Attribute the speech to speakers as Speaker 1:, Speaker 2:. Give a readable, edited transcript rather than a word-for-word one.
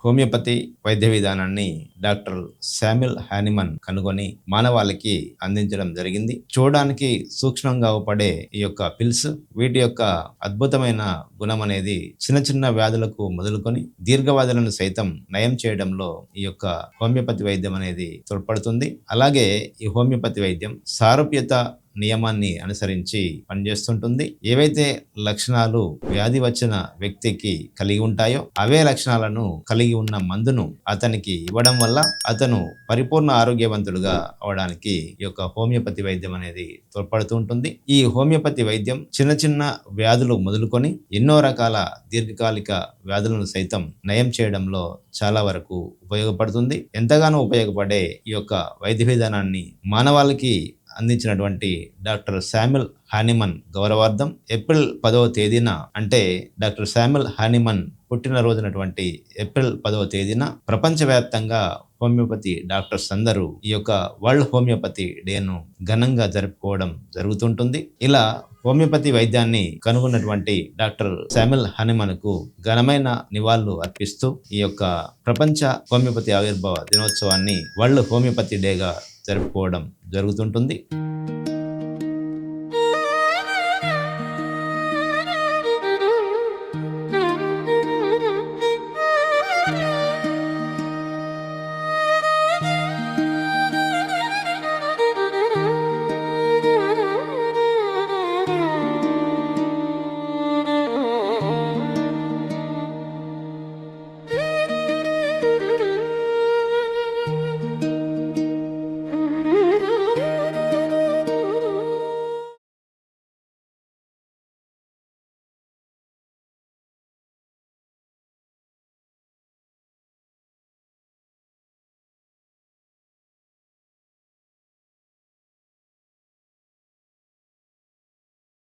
Speaker 1: Homeopathy వైద్య విధానాన్ని doctor Samuel Hahnemann కనుగొని మానవాళికి అందించడం జరిగింది. చూడడానికి సూక్ష్మంగా అవపడే ఈ యొక్క పిల్స్, వీటి యొక్క అద్భుతమైన గుణం అనేది చిన్న చిన్న వ్యాధులకు మొదలుకొని దీర్ఘవ్యాధులను సైతం నయం చేయడంలో ఈ యొక్క హోమియోపతి వైద్యం అనేది తోడ్పడుతుంది. అలాగే ఈ హోమియోపతి వైద్యం సారూప్యత నియమాన్ని అనుసరించి పనిచేస్తుంటుంది. ఏవైతే లక్షణాలు వ్యాధి వచ్చిన వ్యక్తికి కలిగి ఉంటాయో అవే లక్షణాలను కలిగి ఉన్న మందును అతనికి ఇవ్వడం వల్ల అతను పరిపూర్ణ ఆరోగ్యవంతుడుగా అవడానికి ఈ యొక్క హోమియోపతి వైద్యం అనేది తోడ్పడుతూ ఉంటుంది. ఈ హోమియోపతి వైద్యం చిన్న చిన్న వ్యాధులు మొదలుకొని ఎన్నో రకాల దీర్ఘకాలిక వ్యాధులను సైతం నయం చేయడంలో చాలా వరకు ఉపయోగపడుతుంది. ఎంతగానో ఉపయోగపడే ఈ యొక్క వైద్య విధానాన్ని మానవాళికి అందించినటువంటి డాక్టర్ శామ్యుల్ హానిమన్ గౌరవార్థం ఏప్రిల్ 10వ తేదీన, అంటే డాక్టర్ శామ్యుల్ హానిమన్ పుట్టినరోజునటువంటి ఏప్రిల్ 10వ తేదీన ప్రపంచవ్యాప్తంగా హోమియోపతి డాక్టర్స్ అందరూ ఈ యొక్క వరల్డ్ హోమియోపతి డేను ఘనంగా జరుపుకోవడం జరుగుతుంటుంది. ఇలా హోమియోపతి వైద్యాన్ని కనుగొన్నటువంటి డాక్టర్ శామ్యుల్ హానిమన్కు ఘనమైన నివాళులు అర్పిస్తూ ఈ యొక్క ప్రపంచ హోమియోపతి ఆవిర్భావ దినోత్సవాన్ని వరల్డ్ హోమియోపతి డేగా జరుపుకోవడం జరుగుతుంటుంది.